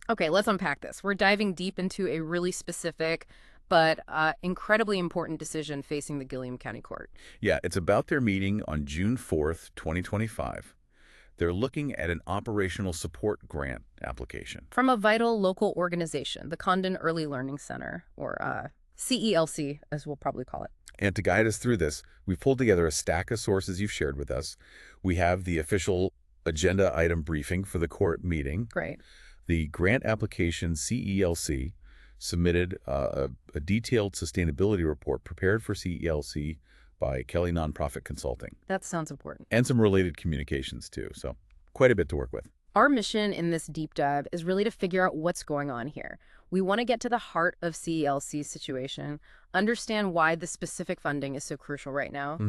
Okay, let's unpack this. We're diving deep into a really specific but incredibly important decision facing the Gilliam County Court. Yeah, it's about their meeting on June 4th, 2025. They're looking at an operational support grant application. From a vital local organization, the Condon Early Learning Center, or CELC, as we'll probably call it. And to guide us through this, we've pulled together a stack of sources you've shared with us. We have the official agenda item briefing for the court meeting. Great. The grant application CELC submitted a detailed sustainability report prepared for CELC by Kelly Nonprofit Consulting, That sounds important. and some related communications too. So quite a bit to work with. Our mission in this deep dive is really to figure out what's going on here. We want to get to the heart of CELC's situation, understand why the specific funding is so crucial right now,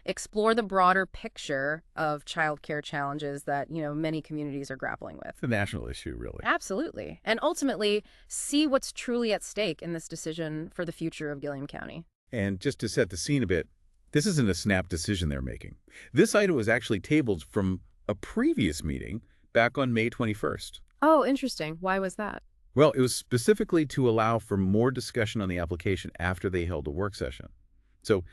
explore the broader picture of childcare challenges that, many communities are grappling with. It's a national issue, really. Absolutely. And ultimately, see what's truly at stake in this decision for the future of Gilliam County. And just to set the scene a bit, this isn't a snap decision they're making. This item was actually tabled from a previous meeting back on May 21st. Oh, interesting. Why was that? Well, it was specifically to allow for more discussion on the application after they held a work session. So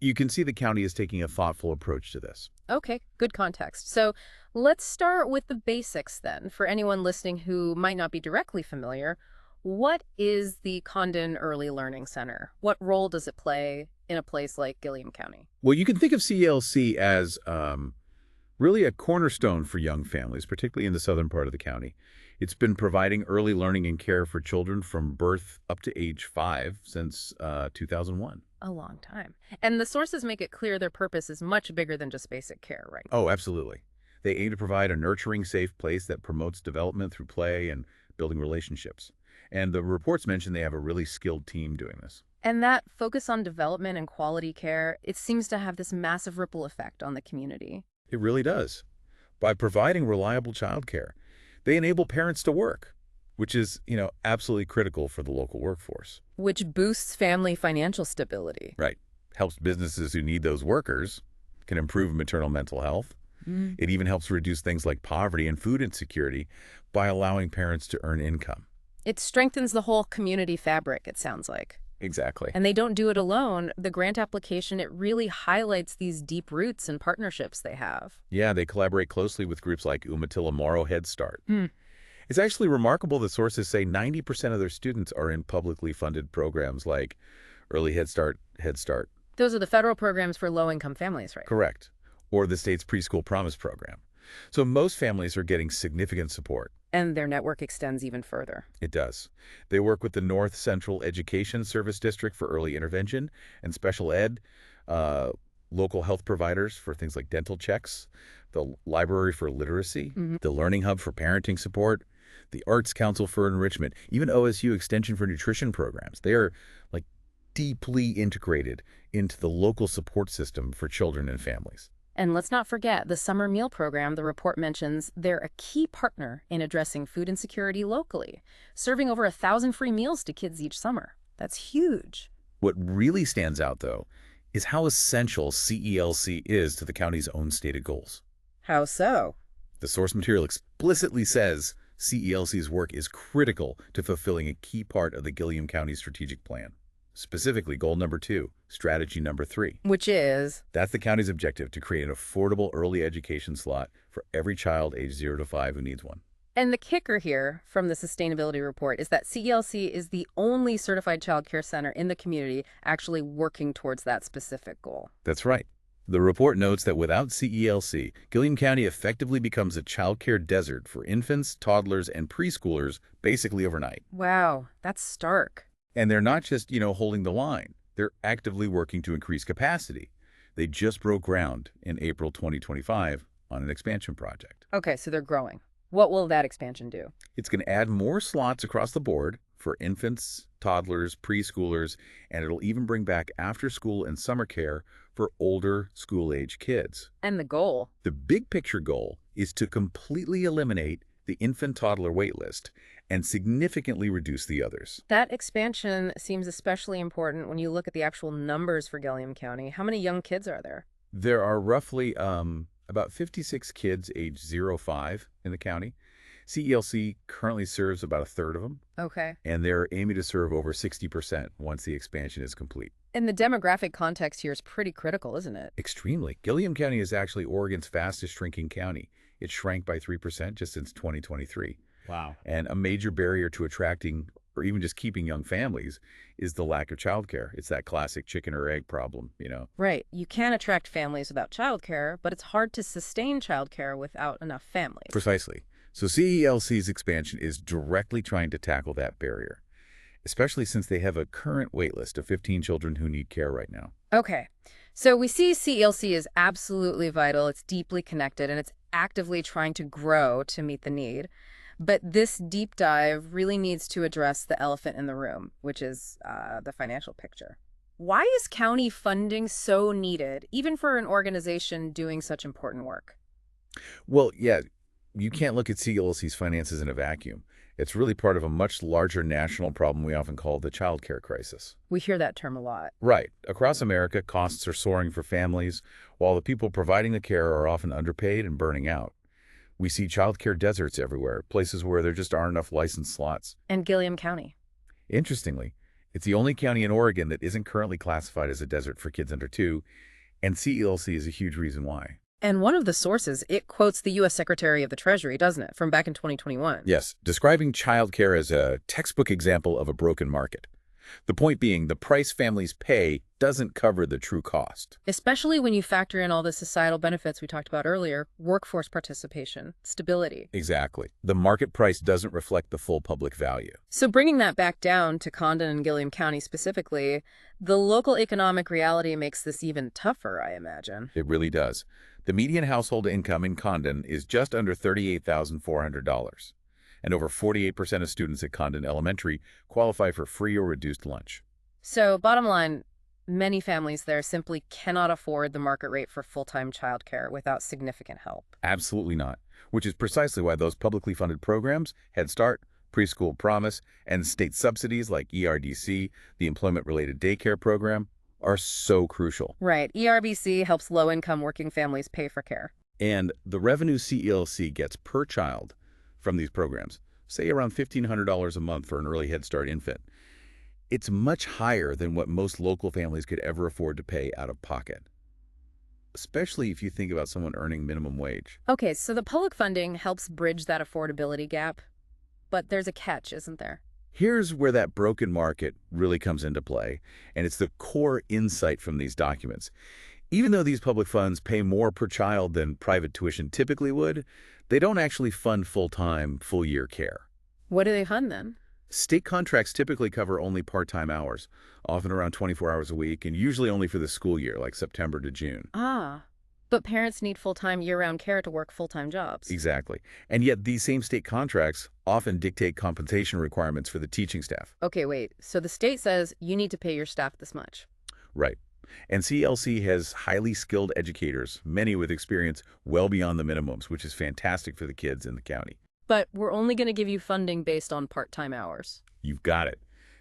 you can see the county is taking a thoughtful approach to this. Okay, good context. So let's start with the basics then. For anyone listening who might not be directly familiar, what is the Condon Early Learning Center? What role does it play in a place like Gilliam County? Well, you can think of CLC as really a cornerstone for young families, particularly in the southern part of the county. It's been providing early learning and care for children from birth up to age 5 since 2001. A long time. And the sources make it clear their purpose is much bigger than just basic care, right? Oh, absolutely. They aim to provide a nurturing, safe place that promotes development through play and building relationships. And the reports mention they have a really skilled team doing this. And that focus on development and quality care, it seems to have this massive ripple effect on the community. It really does. By providing reliable childcare, they enable parents to work, which is, absolutely critical for the local workforce. Which boosts family financial stability. Right. Helps businesses who need those workers, can improve maternal mental health. It even helps reduce things like poverty and food insecurity by allowing parents to earn income. It strengthens the whole community fabric, it sounds like. Exactly. And they don't do it alone. The grant application, it really highlights these deep roots and partnerships they have. Yeah, they collaborate closely with groups like Umatilla Morrow Head Start. It's actually remarkable that sources say 90% of their students are in publicly funded programs like Early Head Start, Head Start. Those are the federal programs for low-income families, right? Correct. Or the state's Preschool Promise program. So most families are getting significant support. And their network extends even further. It does. They work with the North Central Education Service District for early intervention and special ed, local health providers for things like dental checks, the Library for Literacy, the Learning Hub for parenting support, the Arts Council for enrichment, even OSU Extension for nutrition programs. They are deeply integrated into the local support system for children and families. And let's not forget the summer meal program the report mentions. They're a key partner in addressing food insecurity locally, serving over 1,000 free meals to kids each summer. That's huge. What really stands out, though, is how essential CELC is to the county's own stated goals. How so? The source material explicitly says CELC's work is critical to fulfilling a key part of the Gilliam County Strategic Plan. Specifically, goal number 2, strategy number 3. Which is? That's the county's objective, to create an affordable early education slot for every child age 0 to 5 who needs one. And the kicker here from the sustainability report is that CELC is the only certified child care center in the community actually working towards that specific goal. That's right. The report notes that without CELC, Gilliam County effectively becomes a child care desert for infants, toddlers, and preschoolers basically overnight. Wow, that's stark. And they're not just, holding the line. They're actively working to increase capacity. They just broke ground in April 2025 on an expansion project. Okay, so they're growing. What will that expansion do? It's going to add more slots across the board for infants, toddlers, preschoolers, and it'll even bring back after-school and summer care for older school-age kids. And the goal? The big picture goal is to completely eliminate the infant-toddler wait list and significantly reduce the others. That expansion seems especially important when you look at the actual numbers for Gilliam County. How many young kids are there? There are roughly about 56 kids age 0 to 5 in the county. CELC currently serves about a third of them, Okay. and they're aiming to serve over 60% once the expansion is complete. And the demographic context here is pretty critical, isn't it? Extremely. Gilliam County is actually Oregon's fastest shrinking county. It shrank by 3% just since 2023. Wow. And a major barrier to attracting or even just keeping young families is the lack of childcare. It's that classic chicken or egg problem. Right. You can attract families without childcare, but it's hard to sustain childcare without enough families. Precisely. So CELC's expansion is directly trying to tackle that barrier, especially since they have a current wait list of 15 children who need care right now. Okay. So we see CELC is absolutely vital. It's deeply connected, and it's actively trying to grow to meet the need. But this deep dive really needs to address the elephant in the room, which is the financial picture. Why is county funding so needed, even for an organization doing such important work? Well, yeah, you can't look at CELC's finances in a vacuum. It's really part of a much larger national problem we often call the child care crisis. We hear that term a lot. Right. Across America, costs are soaring for families, while the people providing the care are often underpaid and burning out. We see child care deserts everywhere, places where there just aren't enough licensed slots. And Gilliam County. Interestingly, it's the only county in Oregon that isn't currently classified as a desert for kids under 2, and CELC is a huge reason why. And one of the sources, it quotes the U.S. Secretary of the Treasury, doesn't it, from back in 2021? Yes, describing child care as a textbook example of a broken market. The point being, the price families pay doesn't cover the true cost. Especially when you factor in all the societal benefits we talked about earlier, workforce participation, stability. Exactly. The market price doesn't reflect the full public value. So bringing that back down to Condon and Gilliam County specifically, the local economic reality makes this even tougher, I imagine. It really does. The median household income in Condon is just under $38,400. And over 48% of students at Condon Elementary qualify for free or reduced lunch. So bottom line, many families there simply cannot afford the market rate for full-time childcare without significant help. Absolutely not, which is precisely why those publicly funded programs, Head Start, Preschool Promise, and state subsidies like ERDC, the Employment-Related Daycare Program, are so crucial. Right. ERBC helps low-income working families pay for care. And the revenue CELC gets per child from these programs, say around $1,500 a month for an early Head Start infant. It's much higher than what most local families could ever afford to pay out of pocket, especially if you think about someone earning minimum wage. Okay, so the public funding helps bridge that affordability gap, but there's a catch, isn't there? Here's where that broken market really comes into play, and it's the core insight from these documents. Even though these public funds pay more per child than private tuition typically would, they don't actually fund full-time, full-year care. What do they fund then? State contracts typically cover only part-time hours, often around 24 hours a week, and usually only for the school year, like September to June. Ah, but parents need full-time year-round care to work full-time jobs. Exactly. And yet these same state contracts often dictate compensation requirements for the teaching staff. Okay, wait. So the state says you need to pay your staff this much. Right. And CLC has highly skilled educators, many with experience well beyond the minimums, which is fantastic for the kids in the county. But we're only going to give you funding based on part-time hours. You've got it.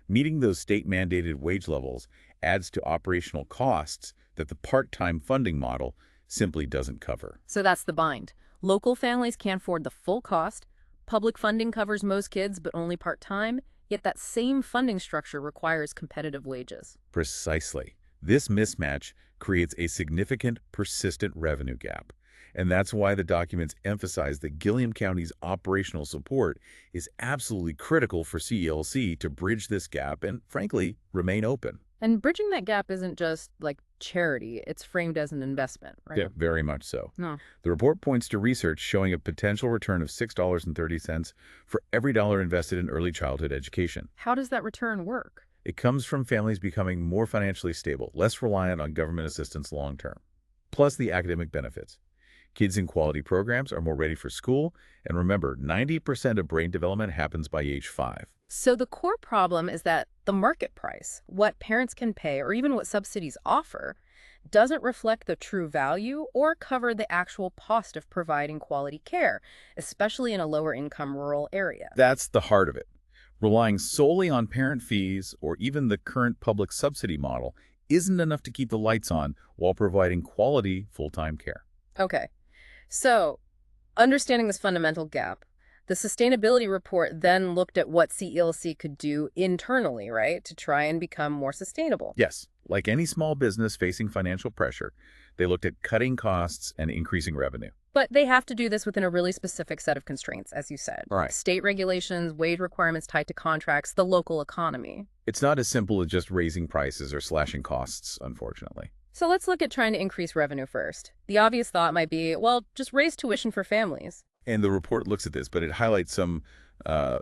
Meeting those state-mandated wage levels adds to operational costs that the part-time funding model simply doesn't cover. So that's the bind. Local families can't afford the full cost. Public funding covers most kids, but only part-time. Yet that same funding structure requires competitive wages. Precisely. This mismatch creates a significant, persistent revenue gap. And that's why the documents emphasize that Gilliam County's operational support is absolutely critical for CELC to bridge this gap and, frankly, remain open. And bridging that gap isn't just like charity, it's framed as an investment, right? Yeah, very much so. No. The report points to research showing a potential return of $6.30 for every dollar invested in early childhood education. How does that return work? It comes from families becoming more financially stable, less reliant on government assistance long term. Plus the academic benefits. Kids in quality programs are more ready for school, and remember, 90% of brain development happens by age 5. So the core problem is that the market price, what parents can pay or even what subsidies offer, doesn't reflect the true value or cover the actual cost of providing quality care, especially in a lower-income rural area. That's the heart of it. Relying solely on parent fees or even the current public subsidy model isn't enough to keep the lights on while providing quality full-time care. Okay, so understanding this fundamental gap, The sustainability report then looked at what CELC could do internally, right, to try and become more sustainable. Yes, like any small business facing financial pressure, they looked at cutting costs and increasing revenue. But they have to do this within a really specific set of constraints, as you said. Right. State regulations, wage requirements tied to contracts, the local economy. It's not as simple as just raising prices or slashing costs, unfortunately. So let's look at trying to increase revenue first. The obvious thought might be, well, just raise tuition for families. And the report looks at this, but it highlights some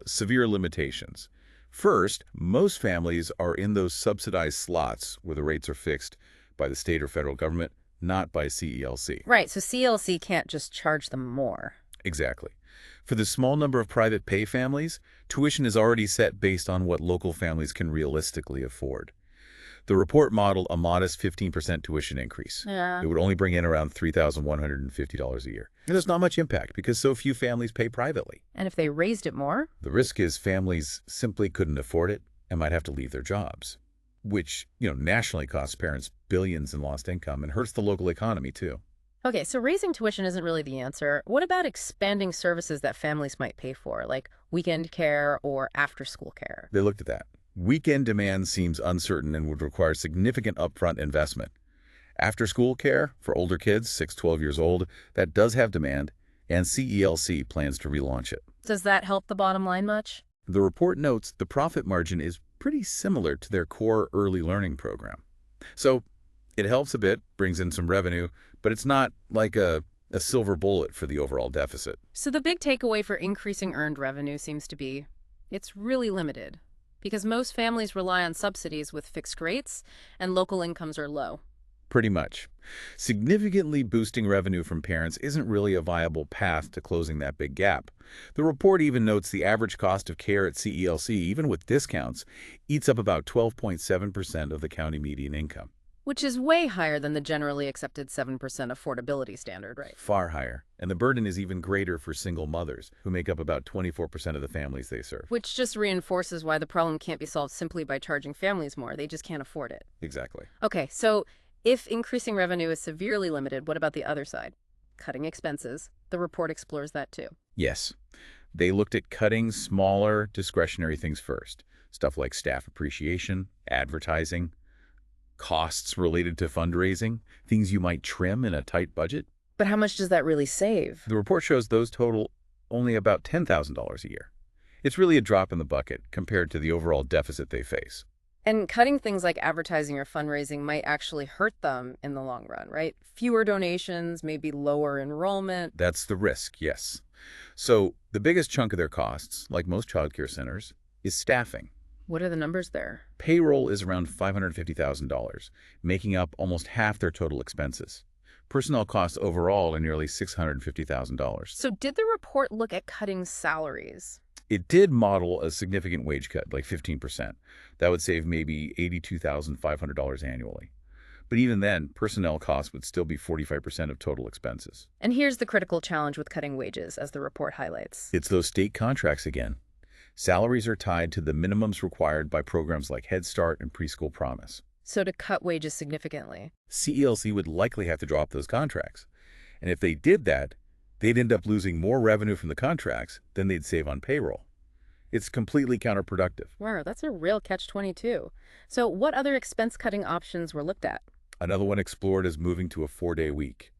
severe limitations. First, most families are in those subsidized slots where the rates are fixed by the state or federal government, not by CELC. Right, so CLC can't just charge them more. Exactly. For the small number of private pay families, tuition is already set based on what local families can realistically afford. The report modeled a modest 15% tuition increase. Yeah. It would only bring in around $3,150 a year. And there's not much impact because so few families pay privately. And if they raised it more? The risk is families simply couldn't afford it and might have to leave their jobs, which, nationally costs parents billions in lost income and hurts the local economy too. Okay, so raising tuition isn't really the answer. What about expanding services that families might pay for, like weekend care or after-school care? They looked at that. Weekend demand seems uncertain and would require significant upfront investment. After-school care for older kids, 6-12 years old, that does have demand, and CELC plans to relaunch it. Does that help the bottom line much? The report notes the profit margin is pretty similar to their core early learning program. So it helps a bit, brings in some revenue, but it's not like a silver bullet for the overall deficit. So the big takeaway for increasing earned revenue seems to be it's really limited, because most families rely on subsidies with fixed rates and local incomes are low. Pretty much. Significantly boosting revenue from parents isn't really a viable path to closing that big gap. The report even notes the average cost of care at CELC, even with discounts, eats up about 12.7% of the county median income. Which is way higher than the generally accepted 7% affordability standard, right? Far higher. And the burden is even greater for single mothers, who make up about 24% of the families they serve. Which just reinforces why the problem can't be solved simply by charging families more. They just can't afford it. Exactly. Okay, so if increasing revenue is severely limited, what about the other side? Cutting expenses. The report explores that too. Yes. They looked at cutting smaller discretionary things first. Stuff like staff appreciation, advertising, costs related to fundraising, things you might trim in a tight budget. But how much does that really save? The report shows those total only about $10,000 a year. It's really a drop in the bucket compared to the overall deficit they face. And cutting things like advertising or fundraising might actually hurt them in the long run, right? Fewer donations, maybe lower enrollment. That's the risk, yes. So the biggest chunk of their costs, like most childcare centers, is staffing. What are the numbers there? Payroll is around $550,000, making up almost half their total expenses. Personnel costs overall are nearly $650,000. So did the report look at cutting salaries? It did model a significant wage cut, like 15%. That would save maybe $82,500 annually. But even then, personnel costs would still be 45% of total expenses. And here's the critical challenge with cutting wages, as the report highlights. It's those state contracts again. Salaries are tied to the minimums required by programs like Head Start and Preschool Promise. So to cut wages significantly, CELC would likely have to drop those contracts. And if they did that, they'd end up losing more revenue from the contracts than they'd save on payroll. It's completely counterproductive. wow, that's a real catch-22. So what other expense-cutting options were looked at? Another one explored is moving to a 4-day week,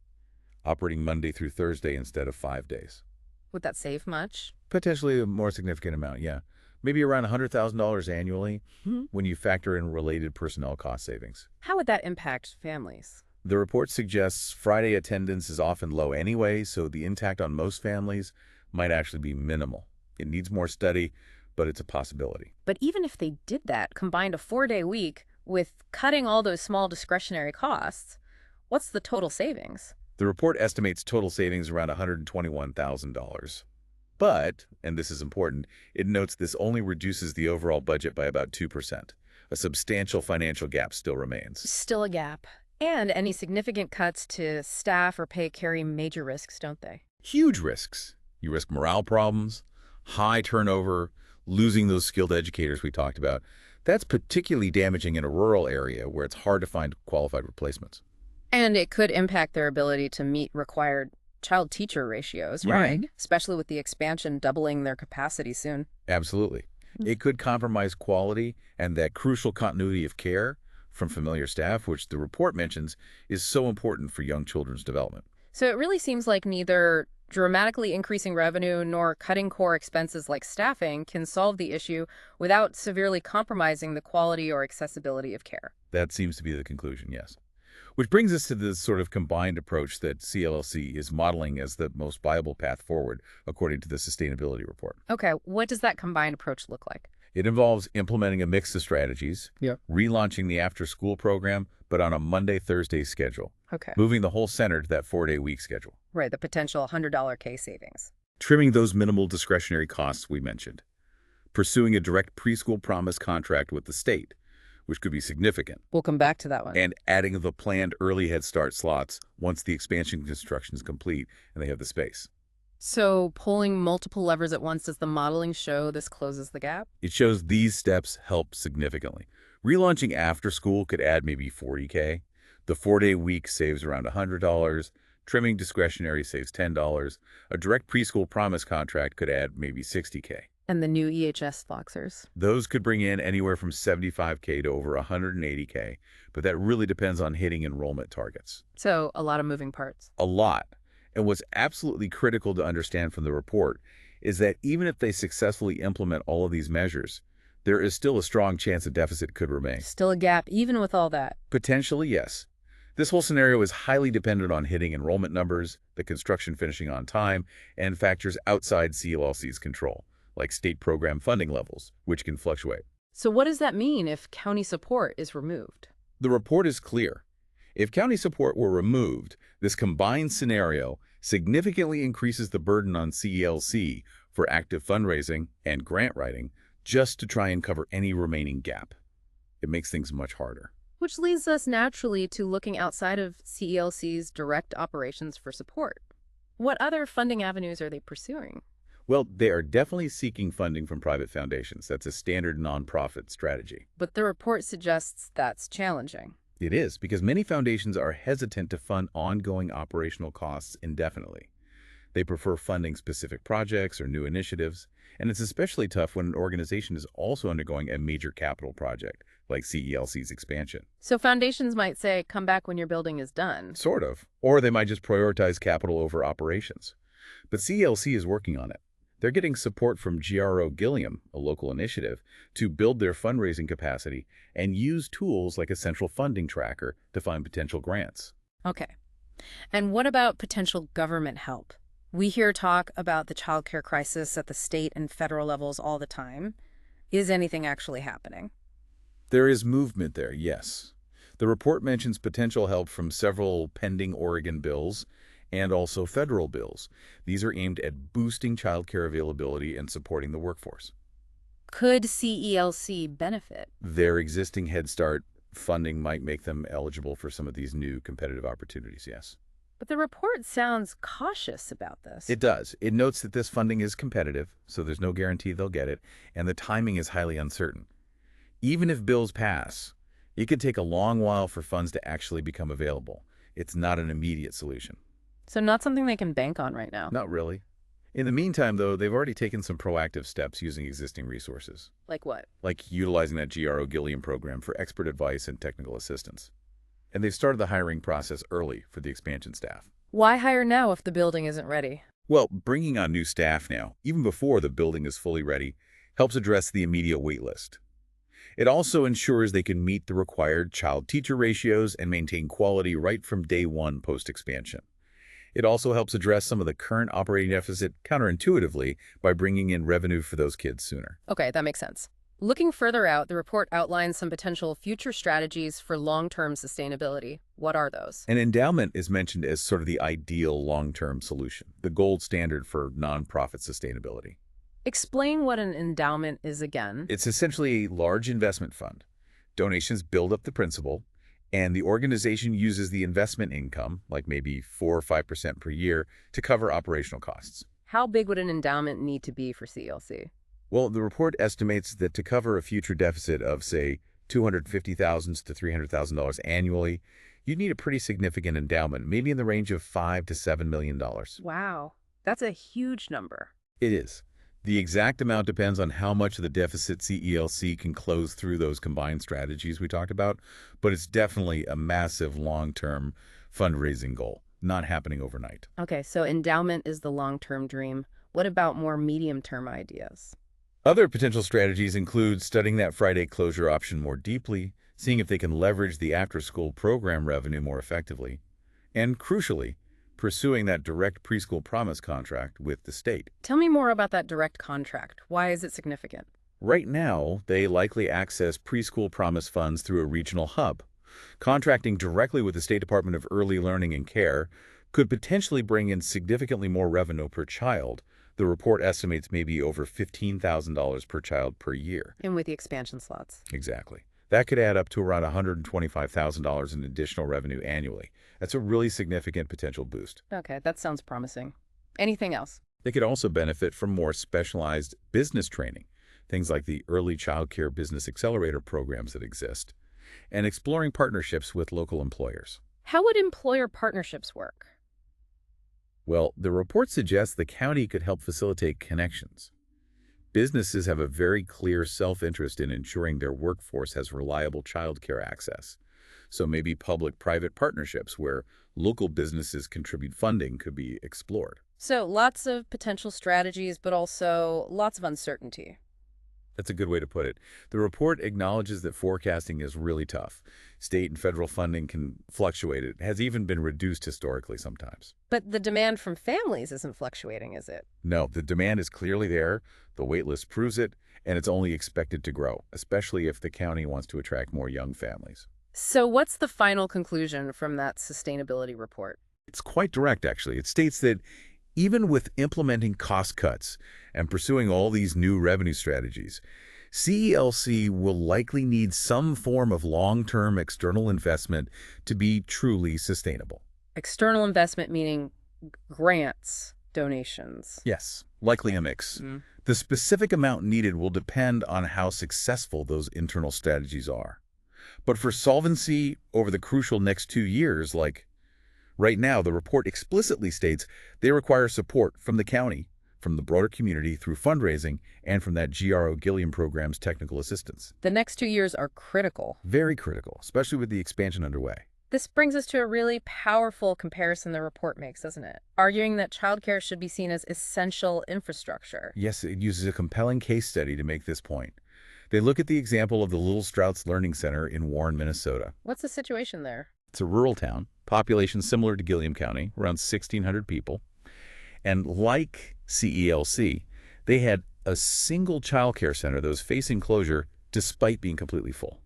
operating Monday through Thursday instead of 5 days. Would that save much? Potentially a more significant amount, yeah. Maybe around $100,000 annually when you factor in related personnel cost savings. How would that impact families? The report suggests Friday attendance is often low anyway, so the impact on most families might actually be minimal. It needs more study, but it's a possibility. But even if they did that, combined a 4-day week with cutting all those small discretionary costs, what's the total savings? The report estimates total savings around $121,000. But, and this is important, it notes this only reduces the overall budget by about 2%. A substantial financial gap still remains. Still a gap. And any significant cuts to staff or pay carry major risks, don't they? Huge risks. You risk morale problems, high turnover, losing those skilled educators we talked about. That's particularly damaging in a rural area where it's hard to find qualified replacements. And it could impact their ability to meet required child-teacher ratios, Yeah. right? Especially with the expansion doubling their capacity soon. Absolutely. It could compromise quality and that crucial continuity of care from familiar staff, which the report mentions is so important for young children's development. So it really seems like neither dramatically increasing revenue nor cutting core expenses like staffing can solve the issue without severely compromising the quality or accessibility of care. That seems to be the conclusion, yes. Which brings us to this sort of combined approach that CLLC is modeling as the most viable path forward, according to the sustainability report. Okay, what does that combined approach look like? It involves implementing a mix of strategies, Yeah. relaunching the after-school program, but on a Monday-Thursday schedule, Okay. moving the whole center to that 4-day week schedule, Right, the potential $100 K savings. trimming those minimal discretionary costs we mentioned, pursuing a direct preschool promise contract with the state, which could be significant, We'll come back to that one. and adding the planned early Head Start slots once the expansion construction is complete and they have the space. So pulling multiple levers at once, does the modeling show this closes the gap? It shows these steps help significantly. Relaunching after school could add maybe $40K. The 4-day week saves around $100. Trimming discretionary saves $10. A direct preschool promise contract could add maybe $60K. And the new EHS boxers. Those could bring in anywhere from $75K to over $180K, but that really depends on hitting enrollment targets. So a lot of moving parts. A lot. And what's absolutely critical to understand from the report is that even if they successfully implement all of these measures, there is still a strong chance a deficit could remain. Still a gap, even with all that. Potentially, yes. This whole scenario is highly dependent on hitting enrollment numbers, the construction finishing on time, and factors outside CLLC's control, like state program funding levels, which can fluctuate. So what does that mean if county support is removed? The report is clear. If county support were removed, this combined scenario significantly increases the burden on CELC for active fundraising and grant writing just to try and cover any remaining gap. It makes things much harder. Which leads us naturally to looking outside of CELC's direct operations for support. What other funding avenues are they pursuing? Well, they are definitely seeking funding from private foundations. That's a standard nonprofit strategy. But the report suggests that's challenging. It is, because many foundations are hesitant to fund ongoing operational costs indefinitely. They prefer funding specific projects or new initiatives, and it's especially tough when an organization is also undergoing a major capital project, like CELC's expansion. So foundations might say, come back when your building is done. Sort of. Or they might just prioritize capital over operations. But CELC is working on it. They're getting support from GRO Gilliam, a local initiative, to build their fundraising capacity and use tools like a central funding tracker to find potential grants. Okay. And what about potential government help? We hear talk about the childcare crisis at the state and federal levels all the time. Is anything actually happening? There is movement there, yes. The report mentions potential help from several pending Oregon bills and also federal bills. These are aimed at boosting childcare availability and supporting the workforce. Could CELC benefit? Their existing Head Start funding might make them eligible for some of these new competitive opportunities, yes. But the report sounds cautious about this. It does. It notes that this funding is competitive, so there's no guarantee they'll get it, and the timing is highly uncertain. Even if bills pass, it could take a long while for funds to actually become available. It's not an immediate solution. So not something they can bank on right now. Not really. In the meantime, though, they've already taken some proactive steps using existing resources, Like what? like utilizing that GRO Gilliam program for expert advice and technical assistance. And they've started the hiring process early for the expansion staff. Why hire now if the building isn't ready? Well, bringing on new staff now, even before the building is fully ready, helps address the immediate wait list. It also ensures they can meet the required child-teacher ratios and maintain quality right from day one post-expansion. It also helps address some of the current operating deficit counterintuitively by bringing in revenue for those kids sooner. Okay, that makes sense. Looking further out, the report outlines some potential future strategies for long-term sustainability. What are those? An endowment is mentioned as sort of the ideal long-term solution, the gold standard for nonprofit sustainability. Explain what an endowment is again. It's essentially a large investment fund. Donations build up the principal, and the organization uses the investment income, like maybe 4 or 5% per year, to cover operational costs. How big would an endowment need to be for CLC? Well, the report estimates that to cover a future deficit of, say, $250,000 to $300,000 annually, You'd need a pretty significant endowment, maybe in the range of $5 to $7 million. Wow, that's a huge number. It is. The exact amount depends on how much of the deficit CELC can close through those combined strategies we talked about, but it's definitely a massive long-term fundraising goal, not happening overnight. Okay, so endowment is the long-term dream. What about more medium-term ideas? Other potential strategies include studying that Friday closure option more deeply, seeing if they can leverage the after-school program revenue more effectively, and crucially, pursuing that direct preschool promise contract with the state. Tell me more about that direct contract. Why is it significant? Right now, they likely access preschool promise funds through a regional hub. Contracting directly with the State Department of Early Learning and Care could potentially bring in significantly more revenue per child. The report estimates maybe over $15,000 per child per year. And with the expansion slots. Exactly. That could add up to around $125,000 in additional revenue annually. That's a really significant potential boost. Okay, that sounds promising. Anything else? They could also benefit from more specialized business training, things like the Early Child Care Business Accelerator programs that exist, and exploring partnerships with local employers. How would employer partnerships work? Well, the report suggests the county could help facilitate connections. Businesses have a very clear self-interest in ensuring their workforce has reliable childcare access. So maybe public-private partnerships where local businesses contribute funding could be explored. So lots of potential strategies, but also lots of uncertainty. That's a good way to put it. The report acknowledges that forecasting is really tough. State and federal funding can fluctuate. It has even been reduced historically sometimes. But the demand from families isn't fluctuating, is it? No, the demand is clearly there. The wait list proves it, and it's only expected to grow, especially if the county wants to attract more young families. So what's the final conclusion from that sustainability report? It's quite direct, actually. It states that even with implementing cost cuts and pursuing all these new revenue strategies, CELC will likely need some form of long-term external investment to be truly sustainable. External investment meaning grants, donations. Yes, likely a mix. The specific amount needed will depend on how successful those internal strategies are. But for solvency over the crucial next 2 years, like right now, the report explicitly states they require support from the county, from the broader community through fundraising, and from that GRO Gilliam program's technical assistance. The next 2 years are critical. Very critical, especially with the expansion underway. This brings us to a really powerful comparison the report makes, doesn't it? Arguing that childcare should be seen as essential infrastructure. Yes, it uses a compelling case study to make this point. They look at the example of the Little Strouts Learning Center in Warren, Minnesota. What's the situation there? It's a rural town, population similar to Gilliam County, around 1,600 people. And like CELC, they had a single child care center that was facing closure despite being completely full.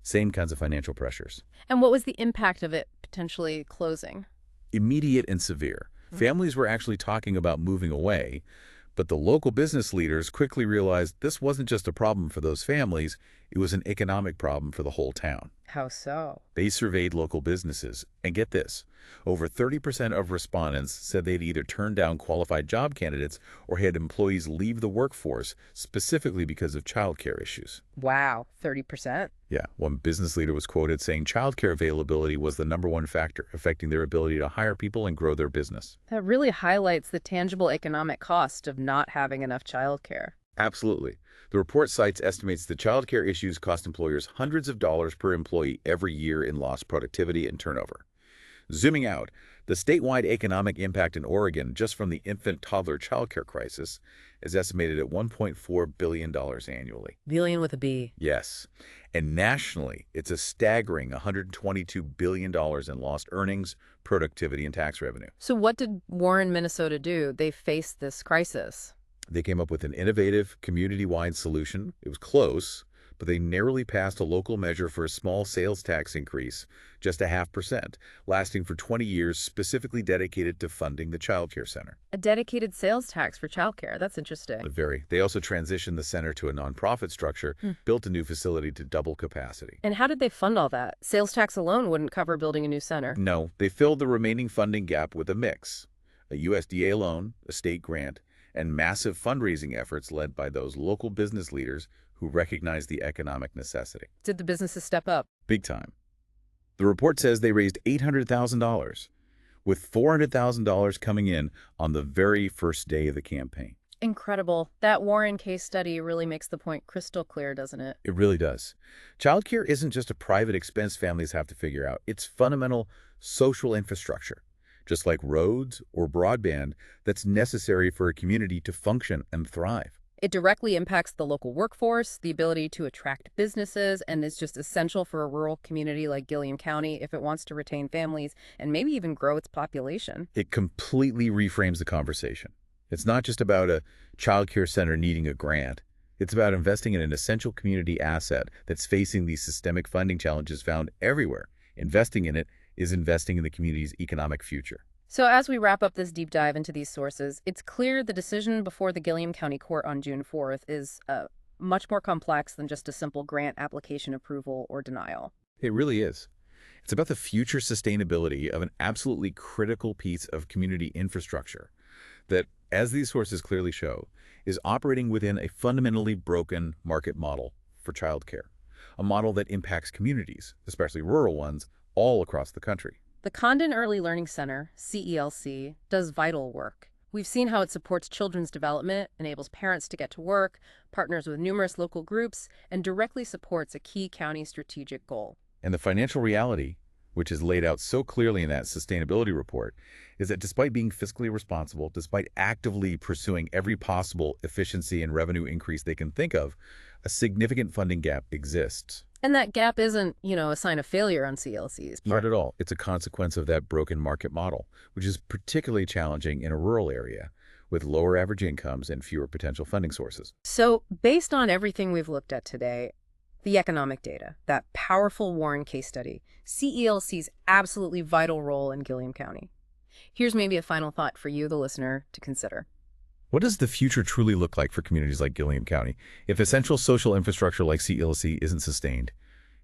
Same kinds of financial pressures. And what was the impact of it potentially closing? Immediate and severe. Families were actually talking about moving away, but the local business leaders quickly realized this wasn't just a problem for those families, it was an economic problem for the whole town. How so? They surveyed local businesses, and get this, over 30% of respondents said they'd either turned down qualified job candidates or had employees leave the workforce specifically because of childcare issues. Wow, 30%? Yeah, one business leader was quoted saying childcare availability was the #1 factor affecting their ability to hire people and grow their business. That really highlights the tangible economic cost of not having enough childcare. Absolutely. The report cites estimates that childcare issues cost employers hundreds of dollars per employee every year in lost productivity and turnover. Zooming out, the statewide economic impact in Oregon just from the infant-toddler childcare crisis is estimated at $1.4 billion annually. Billion with a B. Yes. And nationally, it's a staggering $122 billion in lost earnings, productivity, and tax revenue. So what did Warren, Minnesota do? They faced this crisis. They came up with an innovative, community-wide solution. It was close, but they narrowly passed a local measure for a small sales tax increase, just 0.5%, lasting for 20 years, specifically dedicated to funding the child care center. A dedicated sales tax for childcare. That's interesting. They also transitioned the center to a nonprofit structure, built a new facility to double capacity. And how did they fund all that? Sales tax alone wouldn't cover building a new center. No, they filled the remaining funding gap with a mix: a USDA loan, a state grant, and massive fundraising efforts led by those local business leaders who recognized the economic necessity. Did the businesses step up? Big time. The report says they raised $800,000, with $400,000 coming in on the very first day of the campaign. Incredible. That Warren case study really makes the point crystal clear, doesn't it? It really does. Childcare isn't just a private expense families have to figure out. It's fundamental social infrastructure, just like roads or broadband, that's necessary for a community to function and thrive. It directly impacts the local workforce, the ability to attract businesses, and is just essential for a rural community like Gilliam County if it wants to retain families and maybe even grow its population. It completely reframes the conversation. It's not just about a child care center needing a grant. It's about investing in an essential community asset that's facing these systemic funding challenges found everywhere. Investing in it is investing in the community's economic future. So as we wrap up this deep dive into these sources, it's clear the decision before the Gilliam County Court on June 4th is much more complex than just a simple grant application approval or denial. It really is. It's about the future sustainability of an absolutely critical piece of community infrastructure that, as these sources clearly show, is operating within a fundamentally broken market model for childcare, a model that impacts communities, especially rural ones, all across the country. The Condon Early Learning Center, CELC, does vital work. We've seen how it supports children's development, enables parents to get to work, partners with numerous local groups, and directly supports a key county strategic goal. And the financial reality, which is laid out so clearly in that sustainability report, is that despite being fiscally responsible, despite actively pursuing every possible efficiency and revenue increase they can think of, a significant funding gap exists. And that gap isn't, a sign of failure on CLC's part. Not at all. It's a consequence of that broken market model, which is particularly challenging in a rural area with lower average incomes and fewer potential funding sources. So, based on everything we've looked at today, the economic data, that powerful Warren case study, CELC's absolutely vital role in Gilliam County. Here's maybe a final thought for you, the listener, to consider. What does the future truly look like for communities like Gilliam County if essential social infrastructure like CELC isn't sustained?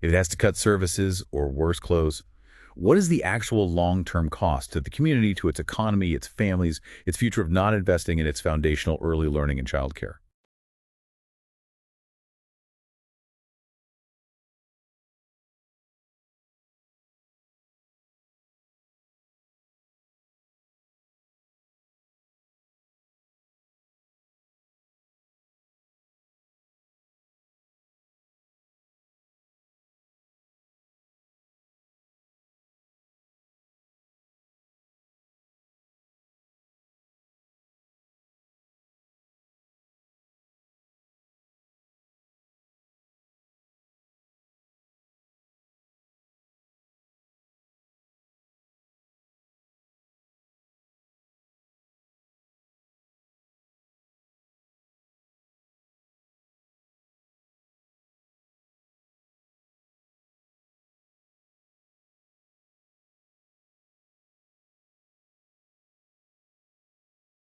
If it has to cut services or worse, close? What is the actual long-term cost to the community, to its economy, its families, its future of not investing in its foundational early learning and childcare?